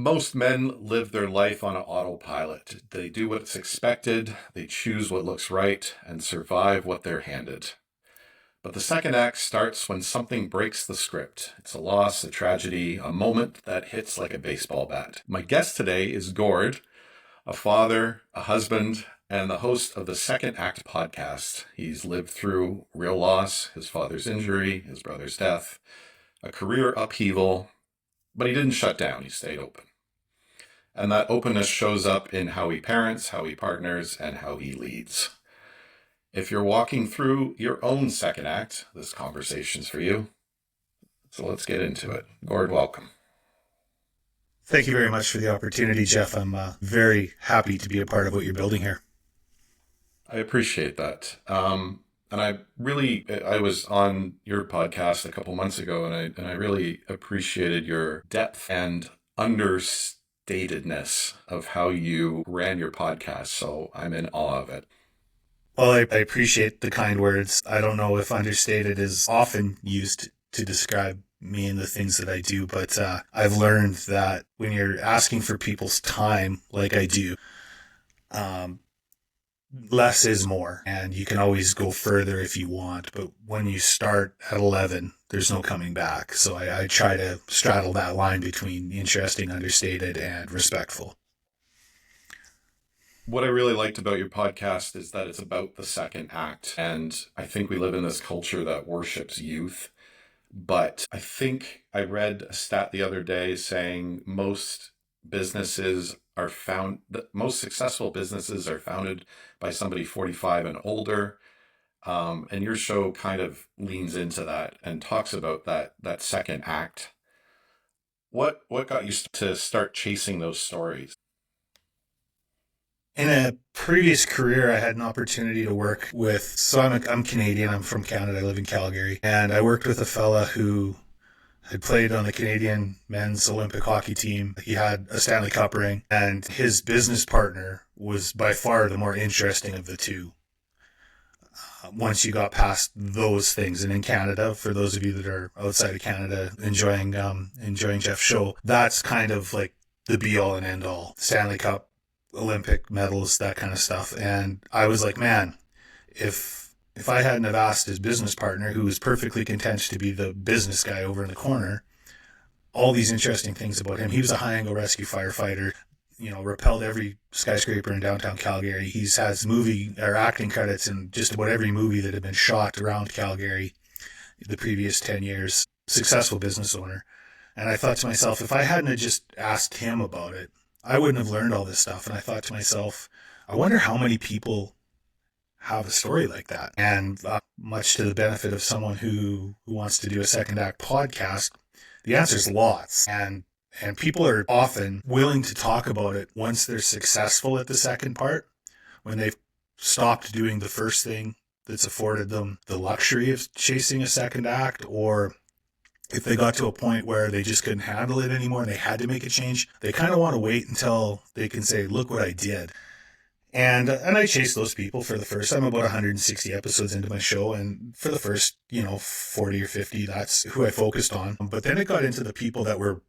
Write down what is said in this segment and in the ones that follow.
Most men live their life on an autopilot. They do what's expected, they choose what looks right, and survive what they're handed. But the second act starts when something breaks the script. It's a loss, a tragedy, a moment that hits like a baseball bat. My guest today is Gord, a father, a husband, and the host of the Second Act podcast. He's lived through real loss, his father's injury, his brother's death, a career upheaval, but he didn't shut down, he stayed open. And that openness shows up in how he parents, how he partners, and how he leads. If you're walking through your own second act, this conversation's for you. So let's get into it. Gord, welcome. Thank you very much for the opportunity, Jeff. I'm very happy to be a part of what you're building here. I appreciate that. And I was on your podcast a couple months ago, and I really appreciated your depth and understatedness of how you ran your podcast. So I'm in awe of it. Well, I appreciate the kind words. I don't know if understated is often used to describe me and the things that I do, but I've learned that when you're asking for people's time, like I do, less is more, and you can always go further if you want. But when you start at 11, there's no coming back. So I try to straddle that line between interesting, understated, and respectful. What I really liked about your podcast is that it's about the second act. And I think we live in this culture that worships youth. But I think I read a stat the other day saying most successful businesses are founded by somebody 45 and older. And your show kind of leans into that and talks about that second act. What got you to start chasing those stories? In a previous career, I had an opportunity to work with, so I'm Canadian, I'm from Canada, I live in Calgary, and I worked with a fella who had played on the Canadian men's Olympic hockey team. He had a Stanley Cup ring, and his business partner was by far the more interesting of the two. Once you got past those things, and in Canada, for those of you that are outside of Canada enjoying Jeff's show, that's kind of like the be all and end all. Stanley Cup, Olympic medals, that kind of stuff. And I was like, man, if I hadn't have asked his business partner, who was perfectly content to be the business guy over in the corner, all these interesting things about him. He was a high angle rescue firefighter, rappelled every skyscraper in downtown Calgary. He's has movie or acting credits in just about every movie that had been shot around Calgary the previous 10 years. Successful business owner. And I thought to myself, if I hadn't have just asked him about it, I wouldn't have learned all this stuff. And I thought to myself, I wonder how many people have a story like that. And much to the benefit of someone who wants to do a second act podcast, the answer is lots. And people are often willing to talk about it once they're successful at the second part, when they've stopped doing the first thing that's afforded them the luxury of chasing a second act, or if they got to a point where they just couldn't handle it anymore and they had to make a change, they kind of want to wait until they can say, look what I did. And I chased those people for the first, I'm about 160 episodes into my show. And for the first, 40 or 50, that's who I focused on. But then it got into the people that were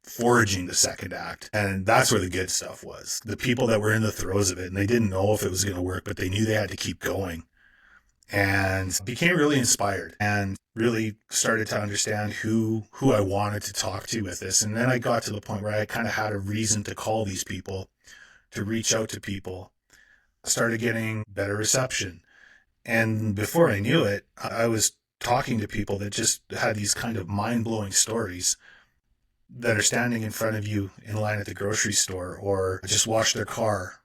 forging the second act. And that's where the good stuff was. The people that were in the throes of it, and they didn't know if it was going to work, but they knew they had to keep going. And became really inspired and really started to understand who I wanted to talk to with this. And then I got to the point where I kind of had a reason to call these people, to reach out to people. I started getting better reception. And before I knew it, I was talking to people that just had these kind of mind-blowing stories that are standing in front of you in line at the grocery store, or just washed their car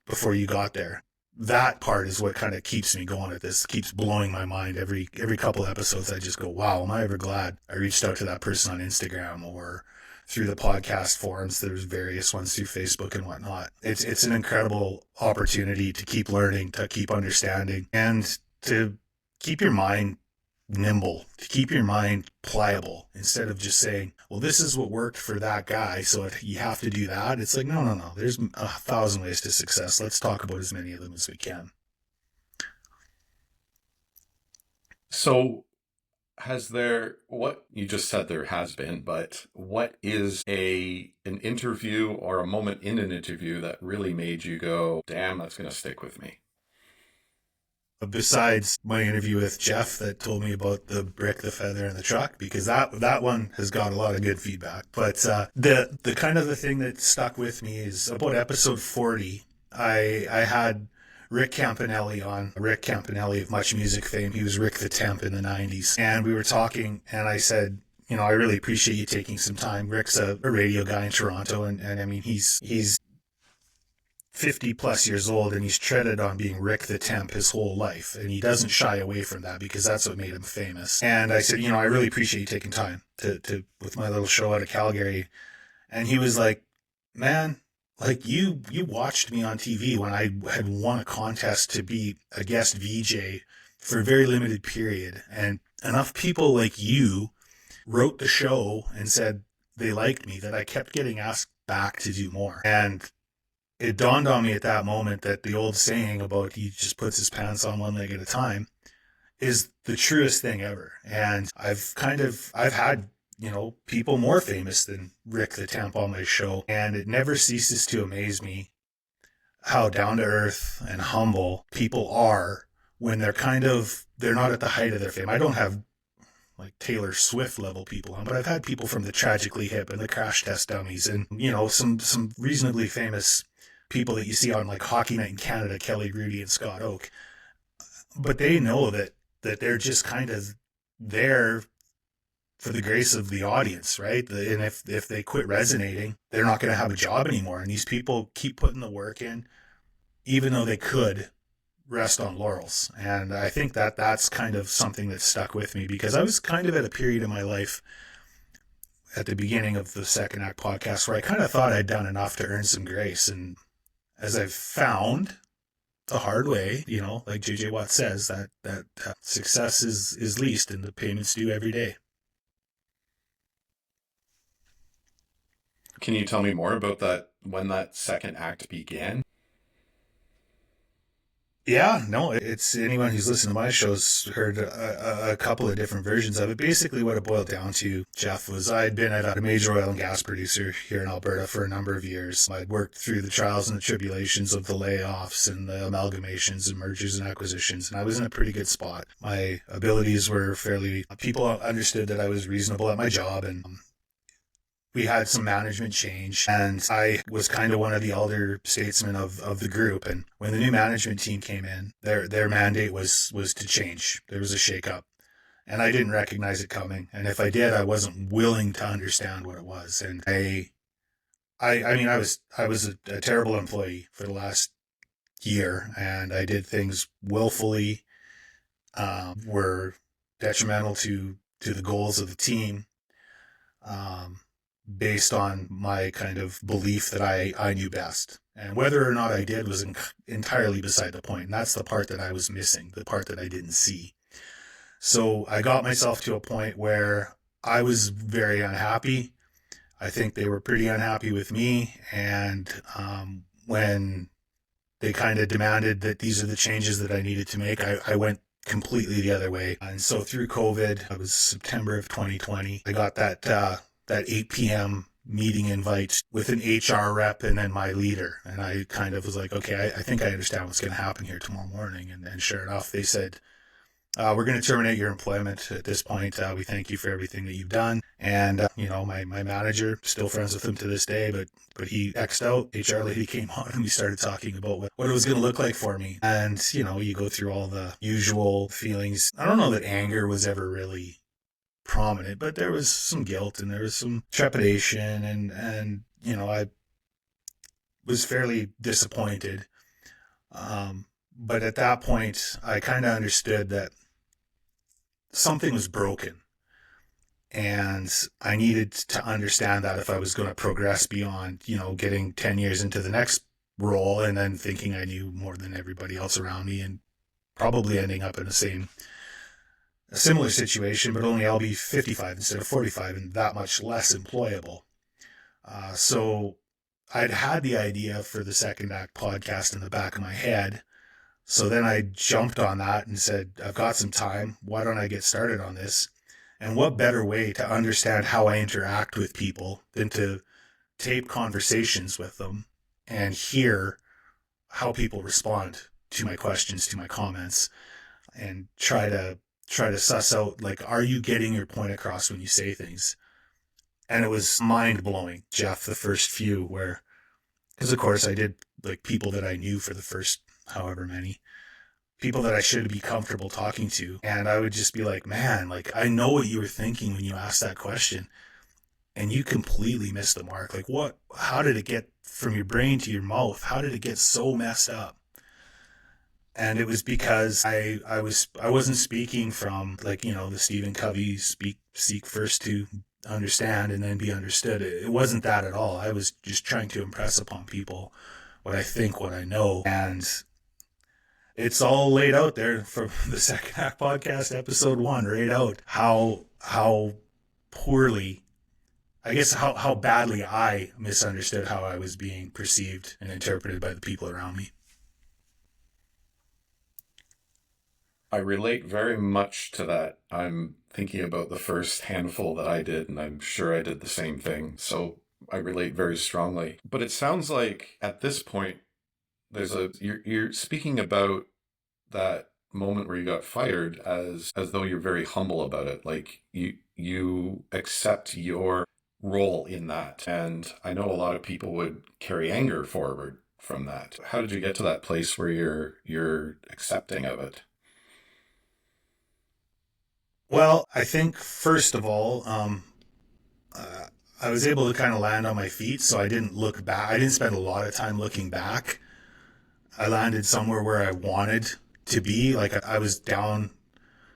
before you got there. That part is what kind of keeps me going at this, keeps blowing my mind. Every couple of episodes, I just go, wow, am I ever glad I reached out to that person on Instagram or through the podcast forums. There's various ones through Facebook and whatnot. It's an incredible opportunity to keep learning, to keep understanding, and to keep your mind nimble, to keep your mind pliable, instead of just saying, well, this is what worked for that guy, so you have to do that. It's like, no. There's 1,000 ways to success. Let's talk about as many of them as we can. So What you just said there has been, but what is an interview or a moment in an interview that really made you go, damn, that's going to stick with me? Besides my interview with Jeff that told me about the brick, the feather, and the truck, because that one has got a lot of good feedback. But the kind of the thing that stuck with me is about episode 40. I had Rick Campanelli on. Rick Campanelli of Much Music fame. He was Rick the Temp in the 90s. And we were talking, and I said, I really appreciate you taking some time. Rick's a radio guy in Toronto, and I mean, he's 50 plus years old, and he's treaded on being Rick the Temp his whole life. And he doesn't shy away from that because that's what made him famous. And I said, I really appreciate you taking time to with my little show out of Calgary. And he was like, man, like you watched me on TV when I had won a contest to be a guest VJ for a very limited period. And enough people like you wrote the show and said they liked me that I kept getting asked back to do more. And it dawned on me at that moment that the old saying about he just puts his pants on one leg at a time is the truest thing ever. And I've had, people more famous than Rick the Temp on my show. And it never ceases to amaze me how down to earth and humble people are when they're not at the height of their fame. I don't have like Taylor Swift level people on, but I've had people from the Tragically Hip and the Crash Test Dummies and, some reasonably famous people that you see on like Hockey Night in Canada, Kelly Rudy and Scott Oak. But they know that they're just kind of there for the grace of the audience, right? And if they quit resonating, they're not going to have a job anymore. And these people keep putting the work in, even though they could rest on laurels. And I think that's kind of something that stuck with me because I was kind of at a period in my life at the beginning of the Second Act podcast where I kind of thought I'd done enough to earn some grace. And as I've found the hard way, like JJ Watt says, that success is leased and the payments due every day. Can you tell me more about that, when that second act began? Yeah, no, it's anyone who's listened to my shows heard a couple of different versions of it. Basically what it boiled down to, Jeff, was I'd been at a major oil and gas producer here in Alberta for a number of years. I'd worked through the trials and the tribulations of the layoffs and the amalgamations and mergers and acquisitions, and I was in a pretty good spot. My abilities were people understood that I was reasonable at my job, and we had some management change, and I was kind of one of the elder statesmen of the group. And when the new management team came in, their mandate was to change. There was a shakeup, and I didn't recognize it coming. And if I did, I wasn't willing to understand what it was. And I was a terrible employee for the last year, and I did things willfully, were detrimental to the goals of the team. Based on my kind of belief that I knew best. And whether or not I did was entirely beside the point. And that's the part that I was missing, the part that I didn't see. So I got myself to a point where I was very unhappy. I think they were pretty unhappy with me. And when they kind of demanded that these are the changes that I needed to make, I went completely the other way. And so through COVID, it was September of 2020, I got that 8 p.m. meeting invite with an HR rep and then my leader. And I kind of was like, okay, I think I understand what's going to happen here tomorrow morning. And sure enough, they said, we're going to terminate your employment at this point. We thank you for everything that you've done. And, my manager, still friends with him to this day, but he X'd out. HR lady came on and we started talking about what it was going to look like for me. And, you go through all the usual feelings. I don't know that anger was ever really prominent, but there was some guilt and there was some trepidation and I was fairly disappointed. But at that point, I kind of understood that something was broken and I needed to understand that if I was going to progress beyond, getting 10 years into the next role and then thinking I knew more than everybody else around me and probably ending up in a similar situation, but only I'll be 55 instead of 45 and that much less employable. So I'd had the idea for the Second Act podcast in the back of my head. So then I jumped on that and said, I've got some time. Why don't I get started on this? And what better way to understand how I interact with people than to tape conversations with them and hear how people respond to my questions, to my comments, and try to suss out, like, are you getting your point across when you say things? And it was mind blowing, Jeff, the first few where, because of course I did like people that I knew for the first however many, people that I should be comfortable talking to. And I would just be like, man, like, I know what you were thinking when you asked that question, and you completely missed the mark. Like, how did it get from your brain to your mouth? How did it get so messed up? And it was because I wasn't speaking from, like, the Stephen Covey seek first to understand and then be understood. It wasn't that at all. I was just trying to impress upon people what I think, what I know. And it's all laid out there from the Second Act Podcast, episode 1, right out how poorly, I guess how badly I misunderstood how I was being perceived and interpreted by the people around me. I relate very much to that. I'm thinking about the first handful that I did, and I'm sure I did the same thing. So I relate very strongly. But it sounds like at this point, you're speaking about that moment where you got fired as though you're very humble about it. Like you accept your role in that. And I know a lot of people would carry anger forward from that. How did you get to that place where you're accepting of it? Well, I think first of all, I was able to kind of land on my feet, so I didn't look back. I didn't spend a lot of time looking back. I landed somewhere where I wanted to be. Like, I was down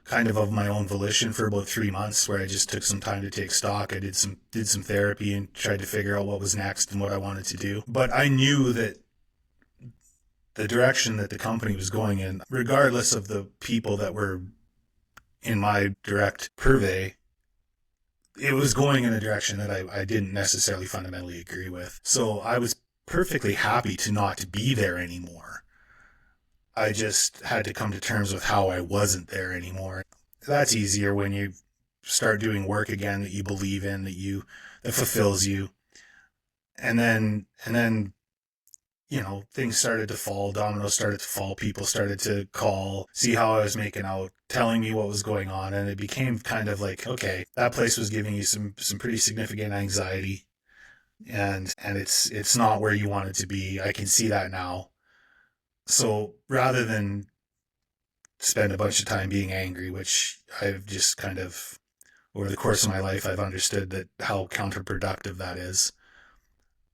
kind of my own volition for about 3 months, where I just took some time to take stock. I did some therapy and tried to figure out what was next and what I wanted to do. But I knew that the direction that the company was going in, regardless of the people that were in my direct purvey, it was going in a direction that I didn't necessarily fundamentally agree with. So I was perfectly happy to not be there anymore. I just had to come to terms with how I wasn't there anymore. That's easier when you start doing work again that you believe in, that fulfills you. And then things started to fall, dominoes started to fall, people started to call, see how I was making out, telling me what was going on. And it became kind of like, okay, that place was giving you some pretty significant anxiety, and it's not where you want it to be. I can see that now. So rather than spend a bunch of time being angry, which I've just kind of, over the course of my life, I've understood that how counterproductive that is.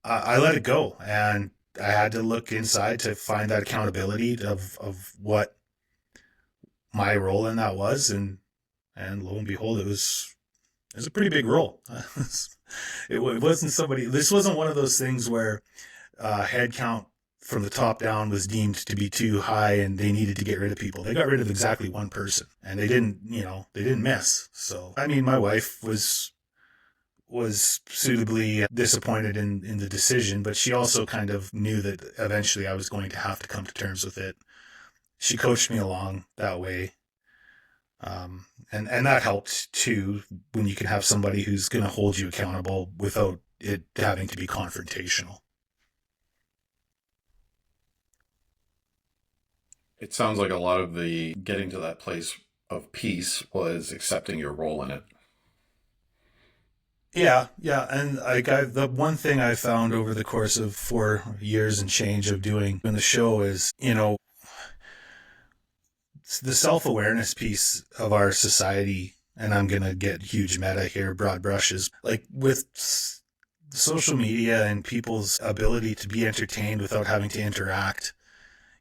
I let it go, and I had to look inside to find that accountability of what my role in that was, and lo and behold, it was a pretty big role. It wasn't this wasn't one of those things where head count from the top down was deemed to be too high and they needed to get rid of people. They got rid of exactly one person, and they didn't miss. So, I mean, my wife was suitably disappointed in the decision, but she also kind of knew that eventually I was going to have to come to terms with it. She coached me along that way. And that helped too, when you can have somebody who's going to hold you accountable without it having to be confrontational. It sounds like a lot of the getting to that place of peace was accepting your role in it. Yeah. And the one thing I found over the course of 4 years and change of doing the show is, the self-awareness piece of our society, and I'm going to get huge meta here, broad brushes, like with social media and people's ability to be entertained without having to interact,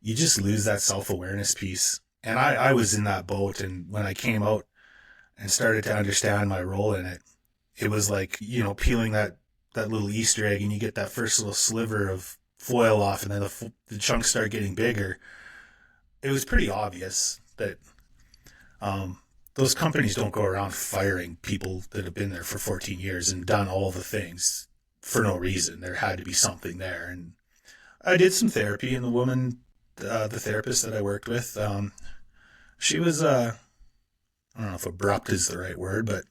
you just lose that self-awareness piece. And I was in that boat, and when I came out and started to understand my role in it, it was like, peeling that little Easter egg, and you get that first little sliver of foil off, and then the chunks start getting bigger. It was pretty obvious that those companies don't go around firing people that have been there for 14 years and done all the things for no reason. There had to be something there. And I did some therapy, and the woman, the therapist that I worked with, she was, I don't know if abrupt is the right word, but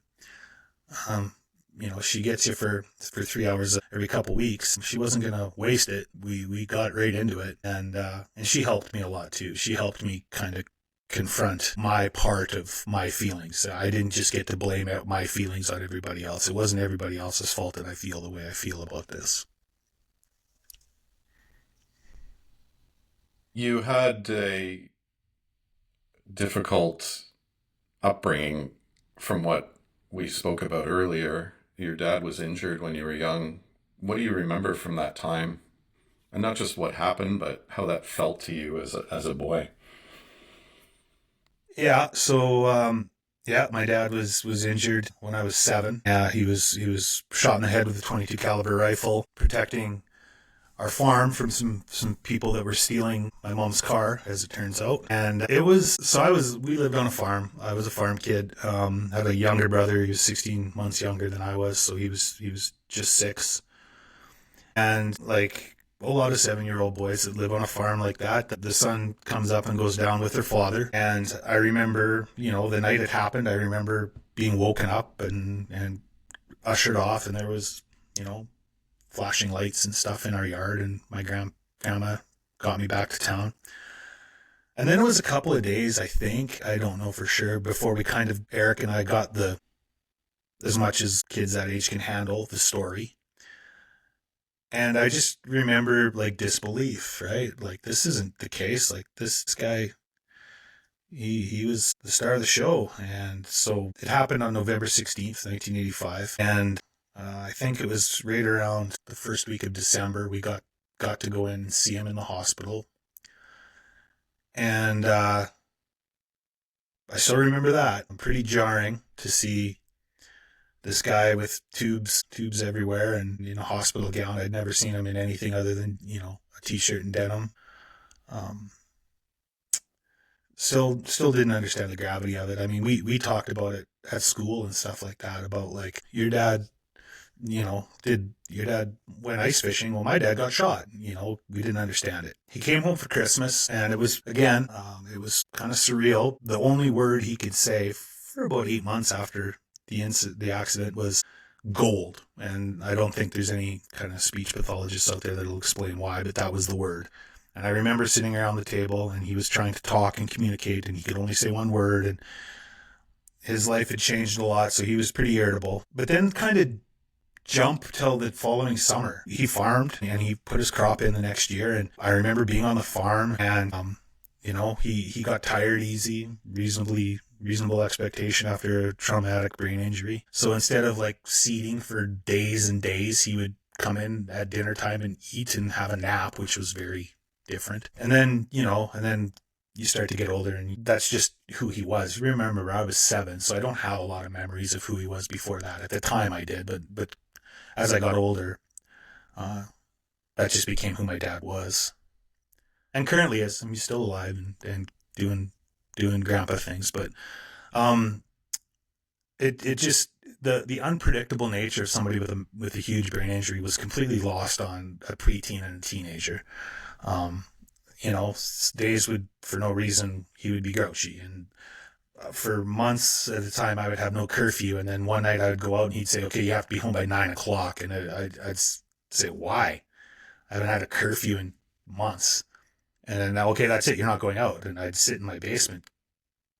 Um, she gets you for 3 hours every couple weeks. She wasn't gonna waste it. We got right into it, and she helped me a lot too. She helped me kind of confront my part of my feelings. I didn't just get to blame out my feelings on everybody else. It wasn't everybody else's fault that I feel the way I feel about this. You had a difficult upbringing from what we spoke about earlier. Your dad was injured when you were young. What do you remember from that time? And not just what happened, but how that felt to you as a boy. Yeah. So, yeah, my dad was injured when I was 7. Yeah, he was shot in the head with a 22 caliber rifle, protecting our farm from some people that were stealing my mom's car, as it turns out. And it was so I was we lived on a farm. I was a farm kid. Had a younger brother. He was 16 months younger than I was, so he was just 6. And like a lot of 7-year-old boys that live on a farm like that, the sun comes up and goes down with their father. And I remember, the night it happened, I remember being woken up and ushered off, and there was, flashing lights and stuff in our yard, and my grandma got me back to town. And then it was a couple of days, I think, I don't know for sure, before we kind of, Eric and I got as much as kids that age can handle, the story. And I just remember like disbelief, right? Like, this isn't the case. Like, this guy, he was the star of the show. And so it happened on November 16th, 1985. And I think it was right around the first week of December, we got to go in and see him in the hospital. And I still remember that. Pretty jarring to see this guy with tubes everywhere and in a hospital gown. I'd never seen him in anything other than, a t-shirt and denim. Um, still didn't understand the gravity of it. I mean, we talked about it at school and stuff like that, about like, your dad, did your dad went ice fishing? Well, my dad got shot. We didn't understand it. He came home for Christmas, and it was, again, it was kind of surreal. The only word he could say for about 8 months after the accident was gold. And I don't think there's any kind of speech pathologist out there that'll explain why, but that was the word. And I remember sitting around the table, and he was trying to talk and communicate, and he could only say one word, and his life had changed a lot, so he was pretty irritable. But then kind of jump till the following summer. He farmed, and he put his crop in the next year. And I remember being on the farm, and he got tired easy, reasonable expectation after a traumatic brain injury. So instead of like seeding for days and days, he would come in at dinner time and eat and have a nap, which was very different. And then, you start to get older, and that's just who he was. Remember, I was 7, so I don't have a lot of memories of who he was before that. At the time I did, but as I got older, that just became who my dad was. And currently is. I mean, he's still alive and doing grandpa things. But it just, the unpredictable nature of somebody with a huge brain injury was completely lost on a preteen and a teenager. Days would, for no reason, he would be grouchy. And for months at a time, I would have no curfew. And then one night I would go out, and he'd say, okay, you have to be home by 9 o'clock. And I'd say, why? I haven't had a curfew in months. And then, okay, that's it. You're not going out. And I'd sit in my basement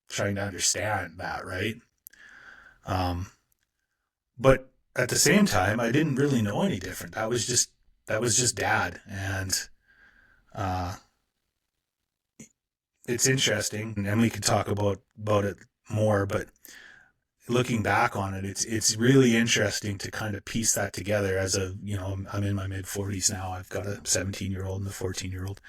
trying to understand that, right? But at the same time, I didn't really know any different. That was just dad. And it's interesting, and we could talk about it more, but looking back on it, it's really interesting to kind of piece that together. I'm in my mid-40s now. I've got a 17-year-old and a 14-year-old.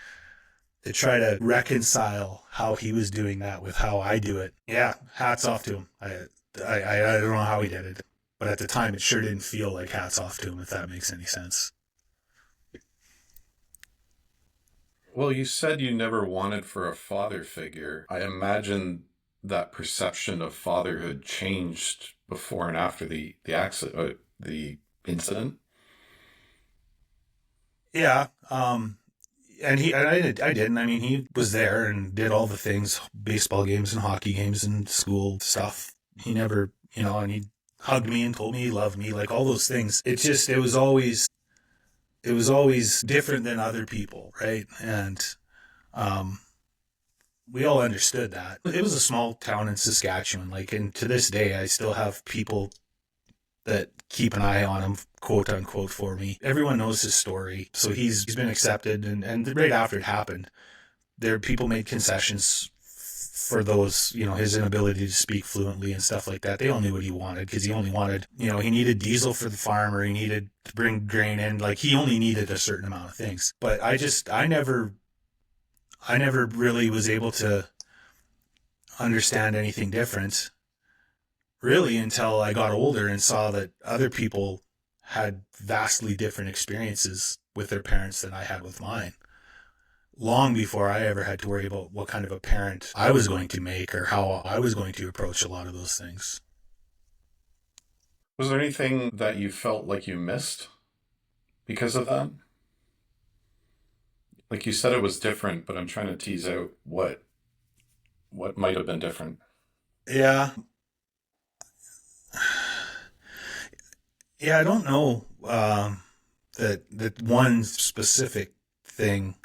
To try to reconcile how he was doing that with how I do it. Yeah, hats off to him. I don't know how he did it, but at the time it sure didn't feel like hats off to him, if that makes any sense. Well, you said you never wanted for a father figure. I imagine that perception of fatherhood changed before and after the accident, the incident. Yeah, I didn't. I mean, he was there and did all the things, baseball games and hockey games and school stuff. He never, and he hugged me and told me he loved me, like all those things. It was always different than other people, right? And um, we all understood that. It was a small town in Saskatchewan, like, and to this day, I still have people that keep an eye on him, quote unquote, for me. Everyone knows his story, so he's been accepted, and right after it happened, people made concessions for those, his inability to speak fluently and stuff like that. They all knew what he wanted, because he only wanted, he needed diesel for the farm, or he needed to bring grain in. Like, he only needed a certain amount of things. But I never really was able to understand anything different, really, until I got older and saw that other people had vastly different experiences with their parents than I had with mine, long before I ever had to worry about what kind of a parent I was going to make or how I was going to approach a lot of those things. Was there anything that you felt like you missed because of that? Like you said, it was different, but I'm trying to tease out what might have been different. Yeah. Yeah, I don't know that one specific thing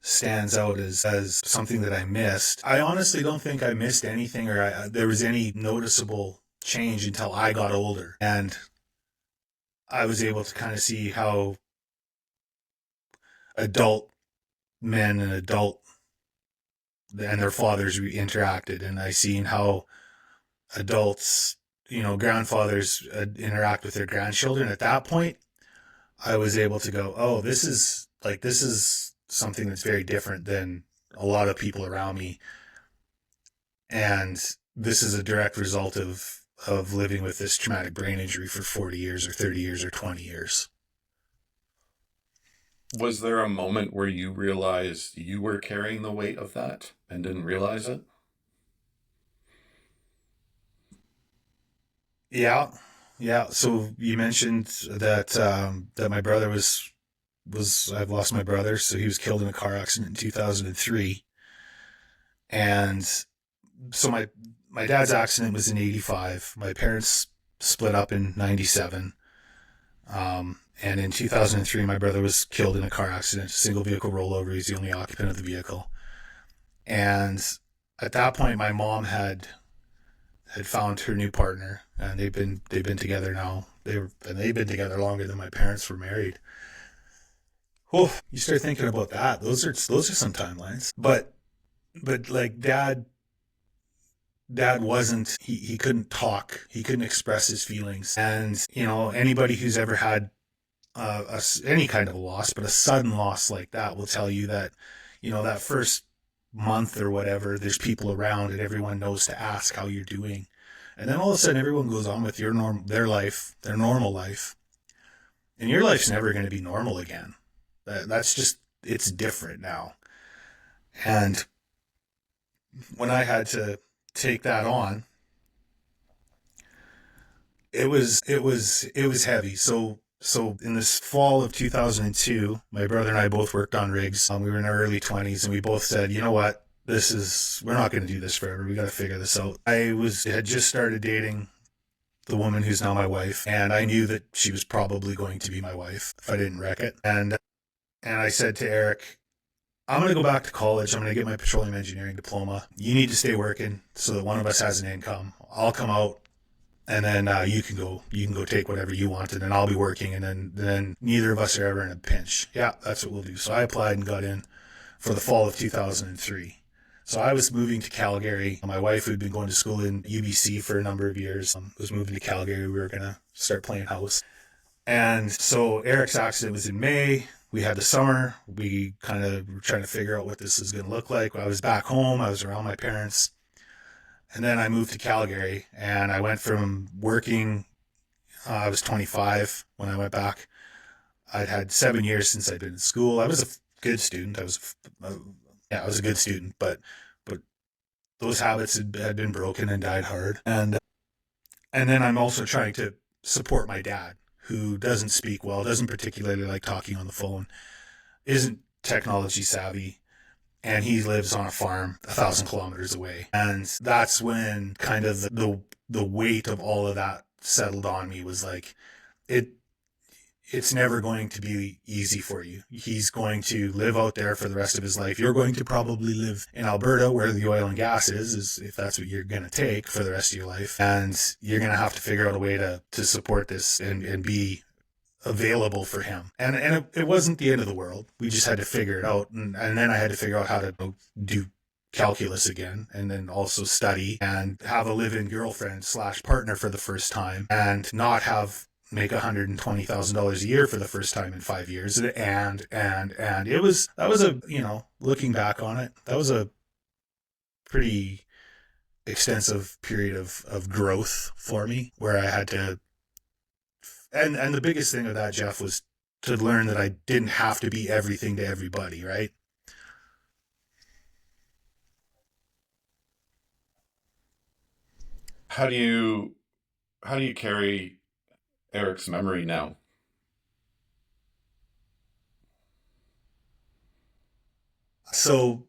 stands out as something that I missed. I honestly don't think I missed anything, or there was any noticeable change until I got older. And I was able to kind of see how adult men and their fathers interacted. And I seen how adults, grandfathers interact with their grandchildren. At that point, I was able to go, oh, this is something that's very different than a lot of people around me. And this is a direct result of living with this traumatic brain injury for 40 years or 30 years or 20 years. Was there a moment where you realized you were carrying the weight of that and didn't realize it? Yeah. Yeah. So you mentioned that my brother I've lost my brother. So he was killed in a car accident in 2003. And so my dad's accident was in 85. My parents split up in 97. And in 2003, my brother was killed in a car accident, single vehicle rollover. He's the only occupant of the vehicle. And at that point, my mom had found her new partner, and they've been together now. They've been together longer than my parents were married. Oh, you start thinking about that. Those are some timelines. But like dad wasn't, he couldn't talk. He couldn't express his feelings. And, anybody who's ever had any kind of a loss, but a sudden loss like that will tell you that, that first month or whatever, there's people around and everyone knows to ask how you're doing. And then all of a sudden everyone goes on with their life, their normal life. And your life's never going to be normal again. That's just, it's different now. And when I had to take that on, it was heavy. So in this fall of 2002, my brother and I both worked on rigs. We were in our early 20s, and we both said, you know what? We're not going to do this forever. We got to figure this out. Had just started dating the woman who's now my wife, and I knew that she was probably going to be my wife if I didn't wreck it. And I said to Eric, I'm going to go back to college. I'm going to get my petroleum engineering diploma. You need to stay working so that one of us has an income. I'll come out, and then you can go take whatever you want, and then I'll be working, and then neither of us are ever in a pinch. Yeah, that's what we'll do. So I applied and got in for the fall of 2003. So I was moving to Calgary. My wife, who'd been going to school in UBC for a number of years, was moving to Calgary. We were going to start playing house. And so Eric's accident was in May. We had the summer. We kind of were trying to figure out what this is going to look like. I was back home. I was around my parents. And then I moved to Calgary, and I went from working, I was 25 when I went back. I'd had 7 years since I'd been in school. I was a good student. I was a good student, but those habits had been broken and died hard. And then I'm also trying to support my dad, who doesn't speak well, doesn't particularly like talking on the phone, isn't technology savvy, and he lives on a farm 1,000 kilometers away. And that's when kind of the weight of all of that settled on me was like, it it's never going to be easy for you. He's going to live out there for the rest of his life. You're going to probably live in Alberta where the oil and gas is if that's what you're going to take for the rest of your life. And you're going to have to figure out a way to support this and be available for him. And it wasn't the end of the world. We just had to figure it out. And then I had to figure out how to do calculus again, and then also study and have a live-in girlfriend / partner for the first time, and not make $120,000 a year for the first time in 5 years. And that was a, looking back on it, that was a pretty extensive period of growth for me, where I had to, and the biggest thing of that, Jeff, was to learn that I didn't have to be everything to everybody, right? How do you carry Eric's memory now? So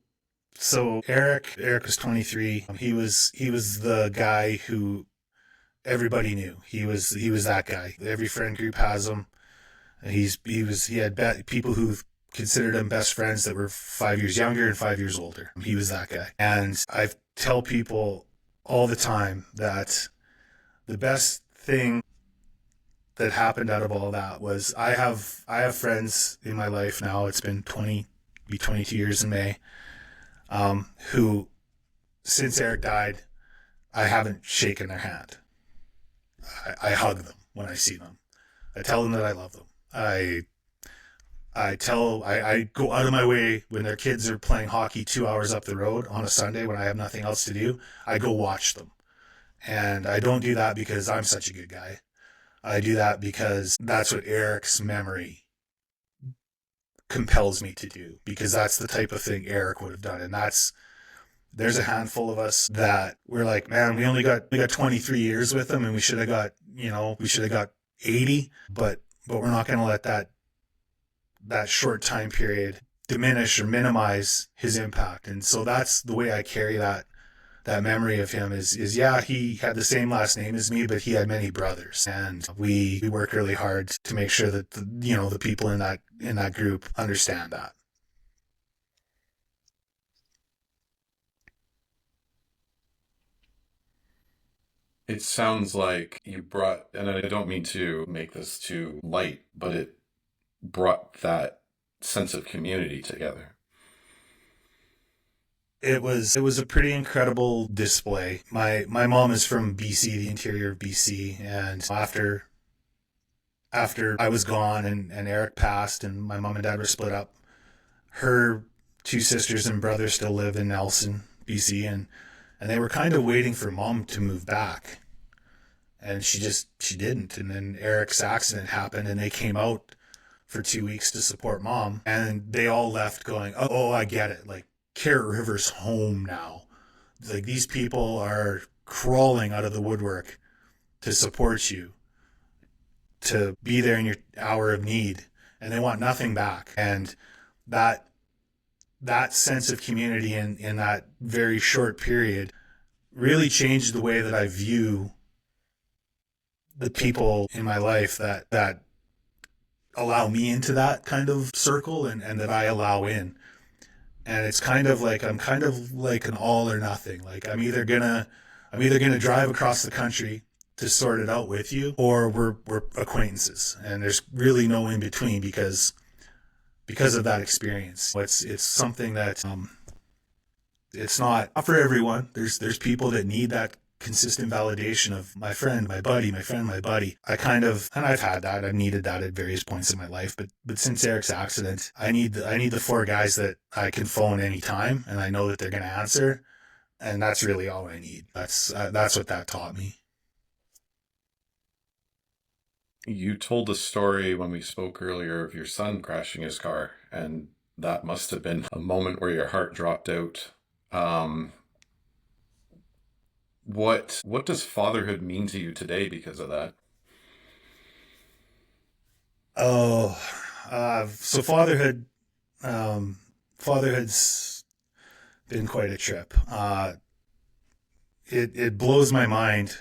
Eric was 23. He was the guy who everybody knew. He was that guy. Every friend group has him. He had people who considered him best friends that were 5 years younger and 5 years older. He was that guy. And I tell people all the time that the best thing that happened out of all that was I have friends in my life now. It's been 22 years in May, who, since Eric died, I haven't shaken their hand. I hug them when I see them. I tell them that I love them. I go out of my way when their kids are playing hockey 2 hours up the road on a Sunday when I have nothing else to do. I go watch them. And I don't do that because I'm such a good guy. I do that because that's what Eric's memory compels me to do, because that's the type of thing Eric would have done. And there's a handful of us that we're like, man, we got 23 years with him, and we should have got 80, but we're not going to let that short time period diminish or minimize his impact. And so that's the way I carry that memory of him is yeah, he had the same last name as me, but he had many brothers, and we work really hard to make sure that the people in that group understand that. It sounds like you brought, and I don't mean to make this too light, but it brought that sense of community together. It was a pretty incredible display. My mom is from BC, the interior of BC, and after I was gone and Eric passed and my mom and dad were split up, her two sisters and brother still live in Nelson, BC, and they were kind of waiting for mom to move back. And she didn't. And then Eric's accident happened, and they came out for 2 weeks to support mom, and they all left going, oh, I get it. Like, Carrot River's home now. Like, these people are crawling out of the woodwork to support you, to be there in your hour of need, and they want nothing back. And that sense of community in that very short period really changed the way that I view the people in my life that allow me into that kind of circle, and that I allow in. And it's kind of like, I'm kind of like an all or nothing. Like, I'm either gonna drive across the country to sort it out with you, or we're acquaintances. And there's really no in between, because of that experience. It's something that it's not for everyone. There's people that need that consistent validation of my friend, my buddy, my friend, my buddy. And I've had that. I've needed that at various points in my life. But since Eric's accident, I need the four guys that I can phone anytime, and I know that they're going to answer. And that's really all I need. That's what that taught me. You told a story when we spoke earlier of your son crashing his car, and that must have been a moment where your heart dropped out. Um, what does fatherhood mean to you today because of that? Oh, so fatherhood's been quite a trip. It blows my mind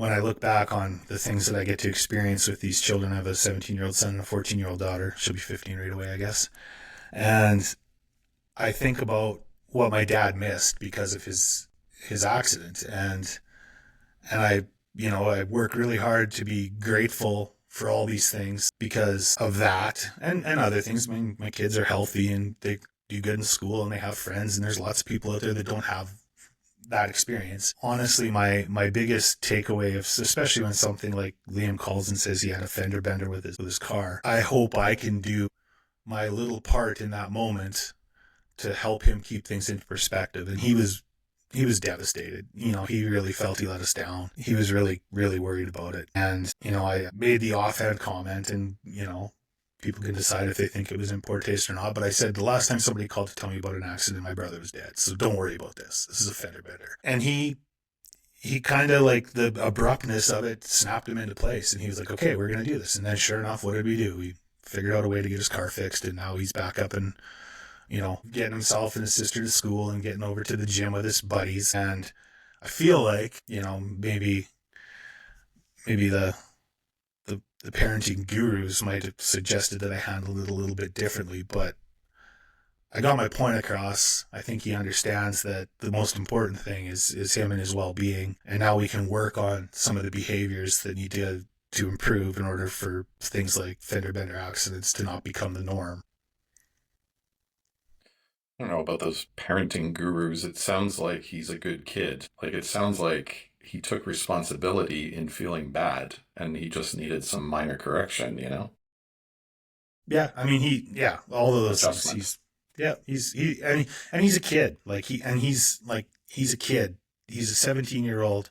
when I look back on the things that I get to experience with these children, I have a 17-year-old son and a 14-year-old daughter. She'll be 15 right away, I guess. And I think about what my dad missed because of his accident, and I work really hard to be grateful for all these things because of that and other things. I mean, my kids are healthy and they do good in school and they have friends, and there's lots of people out there that don't have that experience. Honestly, my biggest takeaway of, especially when something like Liam calls and says he had a fender bender with his car, I hope I can do my little part in that moment to help him keep things into perspective. And he was devastated. He really felt he let us down. He was really, really worried about it. And, I made the offhand comment, and, people can decide if they think it was in poor taste or not. But I said, the last time somebody called to tell me about an accident, my brother was dead. So don't worry about this. This is a fender bender. And he kind of, like, the abruptness of it snapped him into place. And he was like, okay, we're going to do this. And then sure enough, what did we do? We figured out a way to get his car fixed. And now he's back up and, getting himself and his sister to school and getting over to the gym with his buddies. And I feel like, maybe the parenting gurus might have suggested that I handled it a little bit differently, but I got my point across. I think he understands that the most important thing is him and his well-being. And now we can work on some of the behaviors that need to improve in order for things like fender bender accidents to not become the norm. I don't know about those parenting gurus. It sounds like he's a good kid. Like, it sounds like he took responsibility in feeling bad and he just needed some minor correction, Yeah, I mean, all of those Adjustment. things. And he's a kid. He's a kid. He's a 17-year-old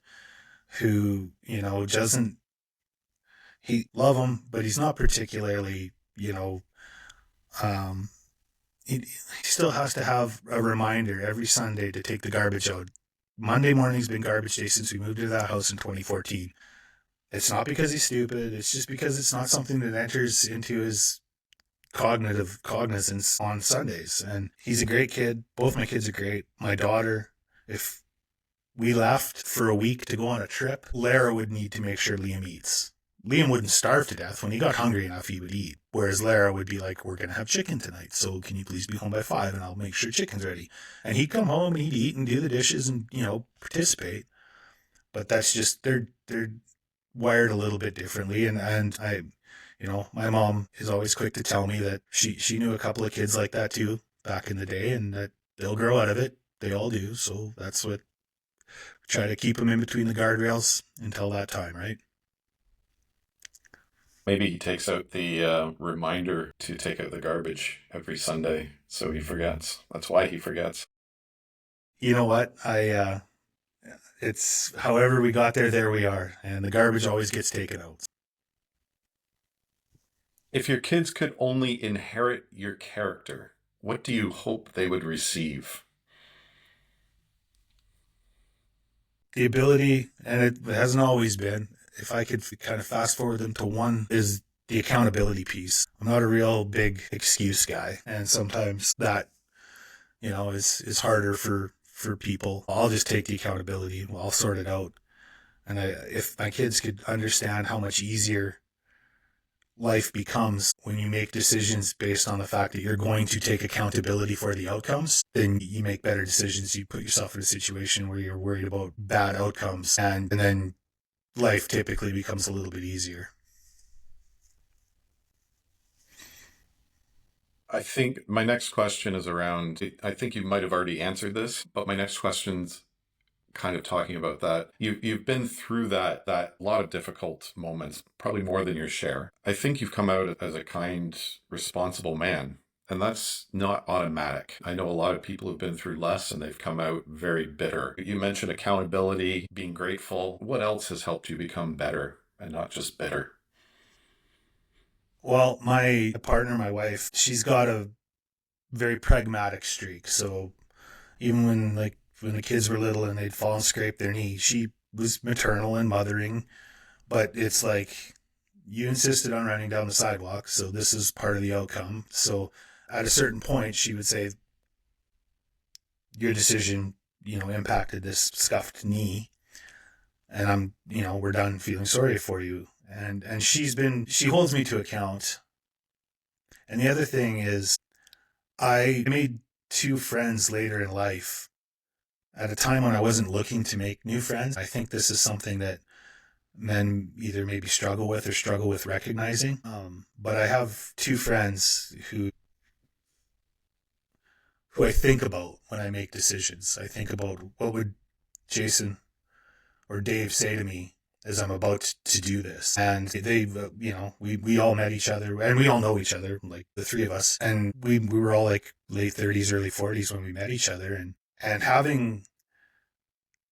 who, doesn't, he love him, but he's not particularly, he still has to have a reminder every Sunday to take the garbage out. Monday morning's been garbage day since we moved into that house in 2014. It's not because he's stupid. It's just because it's not something that enters into his cognitive cognizance on Sundays. And he's a great kid. Both my kids are great. My daughter, if we left for a week to go on a trip, Lara would need to make sure Liam eats. Liam wouldn't starve to death. When he got hungry enough, he would eat. Whereas Lara would be like, we're going to have chicken tonight, so can you please be home by 5 and I'll make sure chicken's ready. And he'd come home and he'd eat and do the dishes and, participate. But that's just, they're wired a little bit differently. And I, my mom is always quick to tell me that she knew a couple of kids like that too back in the day, and that they'll grow out of it. They all do. So that's what, try to keep them in between the guardrails until that time, right? Maybe he takes out the reminder to take out the garbage every Sunday, so he forgets. That's why he forgets. You know what? It's however we got there we are. And the garbage always gets taken out. If your kids could only inherit your character, what do you hope they would receive? The ability, and it hasn't always been, if I could kind of fast forward them to one, is the accountability piece. I'm not a real big excuse guy, and sometimes that, is harder for people. I'll just take the accountability. I'll sort it out. And if my kids could understand how much easier life becomes when you make decisions based on the fact that you're going to take accountability for the outcomes, then you make better decisions. You put yourself in a situation where you're worried about bad outcomes, and then life typically becomes a little bit easier. I think my next question is around, I think you might have already answered this, but my next question's kind of talking about that. You've been through that lot of difficult moments, probably more than your share. I think you've come out as a kind, responsible man. And that's not automatic. I know a lot of people who've been through less and they've come out very bitter. You mentioned accountability, being grateful. What else has helped you become better and not just bitter? Well, my partner, my wife, she's got a very pragmatic streak. So even when the kids were little and they'd fall and scrape their knee, she was maternal and mothering. But it's like, you insisted on running down the sidewalk, so this is part of the outcome. So at a certain point, she would say, your decision, impacted this scuffed knee. and we're done feeling sorry for you. And she holds me to account. And the other thing is, I made two friends later in life at a time when I wasn't looking to make new friends. I think this is something that men either maybe struggle with recognizing. But I have two friends who I think about when I make decisions. I think about what would Jason or Dave say to me as I'm about to do this. And they've, we all met each other, and we all know each other, like the three of us. And we were all like late 30s, early 40s when we met each other. And having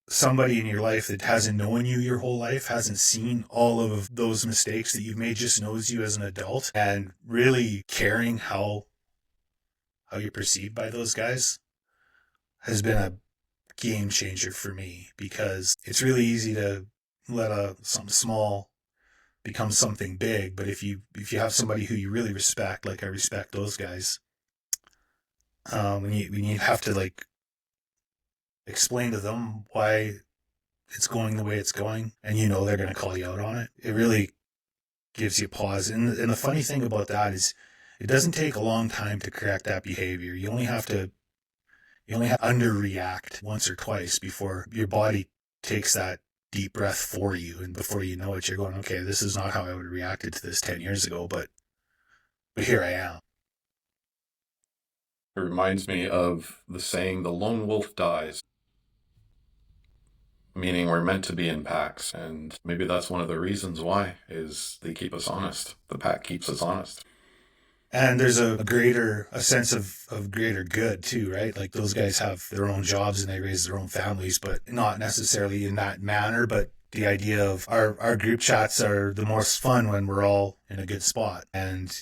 somebody in your life that hasn't known you your whole life, hasn't seen all of those mistakes that you've made, just knows you as an adult, and really caring how you're perceived by those guys has been a game changer for me, because it's really easy to let something small become something big. But if you have somebody who you really respect, like I respect those guys, when you have to like explain to them why it's going the way it's going, and they're going to call you out on it, it really gives you pause. And the funny thing about that is, it doesn't take a long time to correct that behavior. You only have to underreact once or twice before your body takes that deep breath for you, and before you know it, you're going, okay, this is not how I would have reacted to this 10 years ago, but here I am. It reminds me of the saying, the lone wolf dies. Meaning we're meant to be in packs, and maybe that's one of the reasons why, is they keep us honest. The pack keeps us honest. And there's a sense of greater good too, right? Like, those guys have their own jobs and they raise their own families, but not necessarily in that manner. But the idea of our group chats are the most fun when we're all in a good spot. And,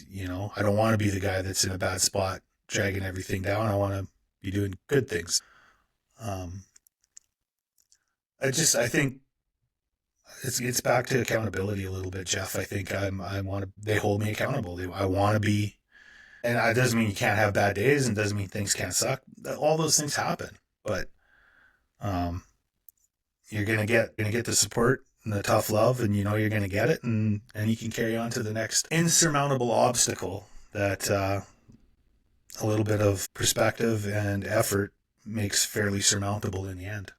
I don't want to be the guy that's in a bad spot, dragging everything down. I want to be doing good things. I think it's back to accountability a little bit, Jeff. I think they hold me accountable. I want to be, and it doesn't mean you can't have bad days, and doesn't mean things can't suck. All those things happen, but you're gonna get the support and the tough love, and you're gonna get it, and you can carry on to the next insurmountable obstacle that a little bit of perspective and effort makes fairly surmountable in the end.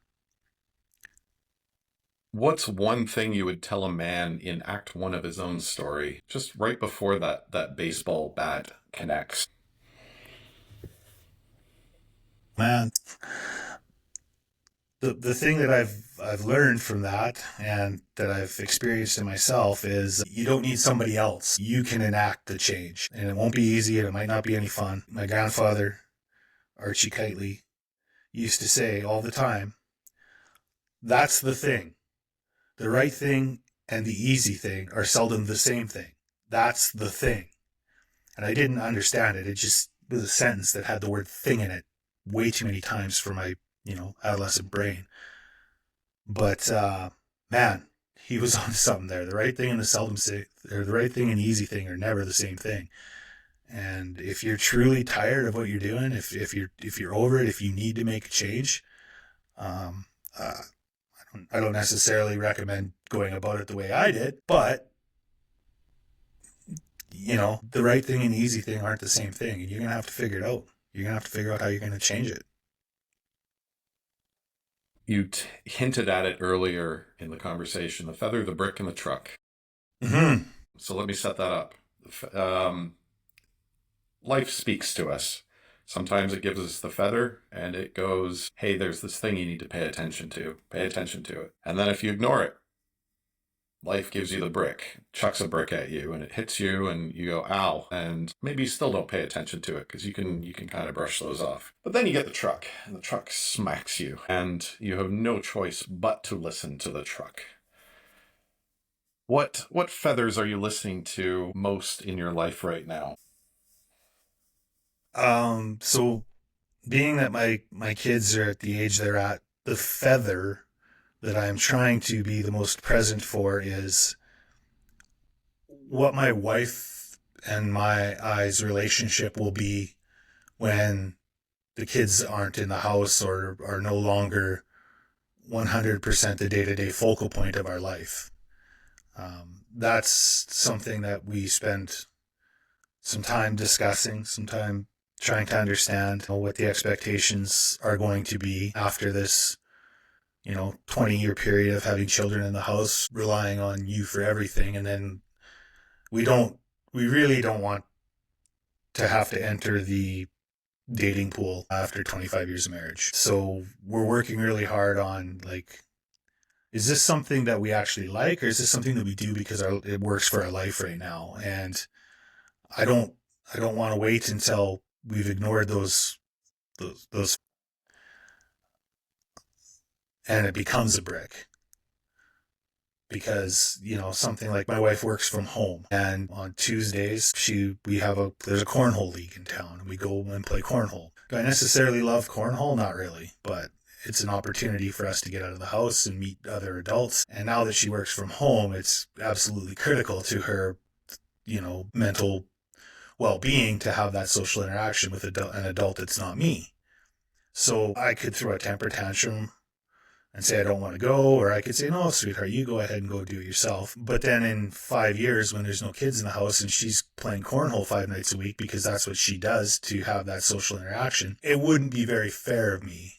What's one thing you would tell a man in Act 1 of his own story, just right before that baseball bat connects? Man, the thing that I've learned from that, and that I've experienced in myself, is you don't need somebody else. You can enact the change, and it won't be easy, and it might not be any fun. My grandfather, Archie Kiteley, used to say all the time, that's the thing. The right thing and the easy thing are seldom the same thing. That's the thing. And I didn't understand it. It just was a sentence that had the word thing in it way too many times for my, adolescent brain. But, man, he was on something there. The right thing and the right thing and the easy thing are never the same thing. And if you're truly tired of what you're doing, if you're over it, if you need to make a change, I don't necessarily recommend going about it the way I did, but the right thing and the easy thing aren't the same thing, and you're going to have to figure it out. You're going to have to figure out how you're going to change it. You hinted at it earlier in the conversation, the feather, the brick, and the truck. Mm-hmm. So let me set that up. Life speaks to us. Sometimes it gives us the feather and it goes, hey, there's this thing you need to pay attention to. Pay attention to it. And then if you ignore it, life gives you the brick, chucks a brick at you, and it hits you and you go, ow. And maybe you still don't pay attention to it because you can kind of brush those off. But then you get the truck, and the truck smacks you, and you have no choice but to listen to the truck. What feathers are you listening to most in your life right now? So being that my kids are at the age they're at, the feather that I'm trying to be the most present for is what my wife and my I's relationship will be when the kids aren't in the house or are no longer 100% the day-to-day focal point of our life. That's something that we spend some time discussing, some time trying to understand what the expectations are going to be after this, 20-year period of having children in the house, relying on you for everything. And then we really don't want to have to enter the dating pool after 25 years of marriage. So we're working really hard on, like, is this something that we actually like, or is this something that we do because it works for our life right now? And I don't want to wait until we've ignored those and it becomes a brick. Because, something like my wife works from home, and on Tuesdays there's a cornhole league in town, and we go and play cornhole. Do I necessarily love cornhole? Not really, but it's an opportunity for us to get out of the house and meet other adults. And now that she works from home, it's absolutely critical to her, mental well-being to have that social interaction with an adult that's not me. So I could throw a temper tantrum and say I don't want to go, or I could say, no, sweetheart, you go ahead and go do it yourself. But then in 5 years, when there's no kids in the house and she's playing cornhole 5 nights a week because that's what she does to have that social interaction, it wouldn't be very fair of me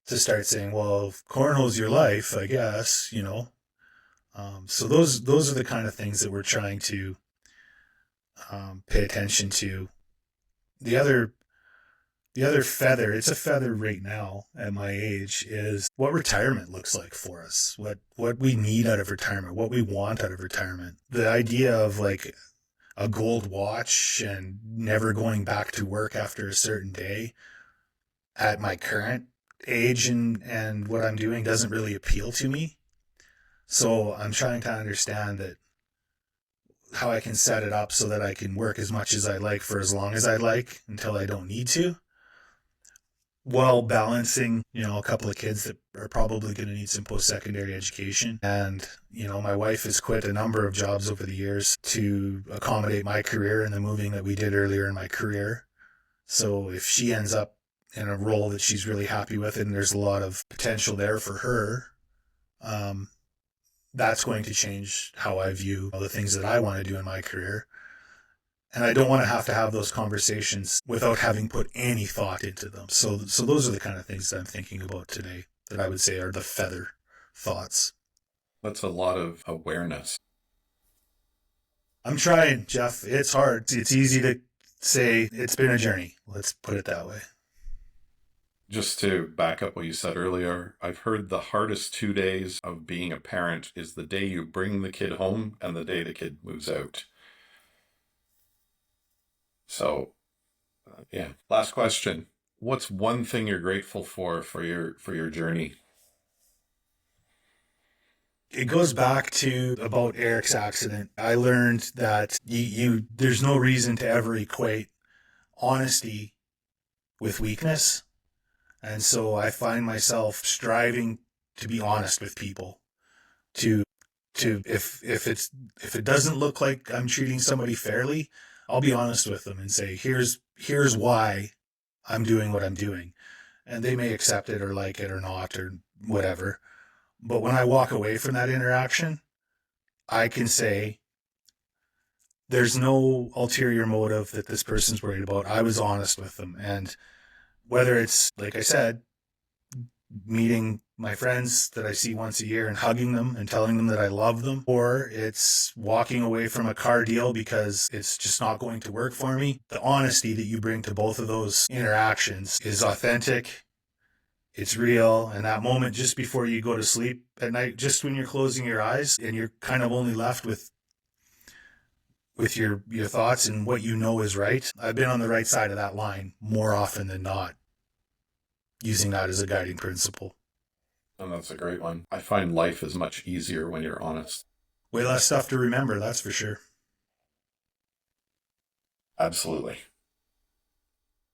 to start saying, well, cornhole's your life, I guess, So those are the kind of things that we're trying to pay attention to. The other feather, it's a feather right now at my age, is what retirement looks like for us, what we need out of retirement, what we want out of retirement. The idea of like a gold watch and never going back to work after a certain day at my current age and what I'm doing doesn't really appeal to me. So I'm trying to understand that how I can set it up so that I can work as much as I like for as long as I like until I don't need to, while balancing, a couple of kids that are probably going to need some post-secondary education. And, my wife has quit a number of jobs over the years to accommodate my career and the moving that we did earlier in my career. So if she ends up in a role that she's really happy with and there's a lot of potential there for her, that's going to change how I view the things that I want to do in my career. And I don't want to have those conversations without having put any thought into them. So those are the kind of things that I'm thinking about today that I would say are the feather thoughts. That's a lot of awareness. I'm trying, Jeff. It's hard. It's easy to say it's been a journey. Let's put it that way. Just to back up what you said earlier, I've heard the hardest 2 days of being a parent is the day you bring the kid home and the day the kid moves out. So, yeah. Last question. What's one thing you're grateful for your journey? It goes back to about Eric's accident. I learned that there's no reason to ever equate honesty with weakness. And so I find myself striving to be honest with people. If it doesn't look like I'm treating somebody fairly, I'll be honest with them and say, here's why I'm doing what I'm doing. And they may accept it or like it or not or whatever. But when I walk away from that interaction, I can say, there's no ulterior motive that this person's worried about. I was honest with them. And whether it's, like I said, meeting my friends that I see once a year and hugging them and telling them that I love them, or it's walking away from a car deal because it's just not going to work for me, the honesty that you bring to both of those interactions is authentic. It's real. And that moment just before you go to sleep at night, just when you're closing your eyes and you're kind of only left with your thoughts and what you know is right. I've been on the right side of that line more often than not, using that as a guiding principle. And that's a great one. I find life is much easier when you're honest. Way less stuff to remember, that's for sure. Absolutely.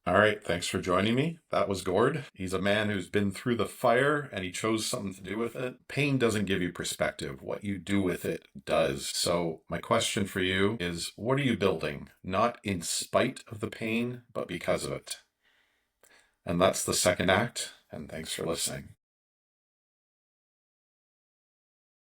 All right, thanks for joining me. That was Gord. He's a man who's been through the fire and he chose something to do with it. Pain doesn't give you perspective. What you do with it does. So my question for you is, what are you building? Not in spite of the pain, but because of it. And that's the second act. And thanks for listening.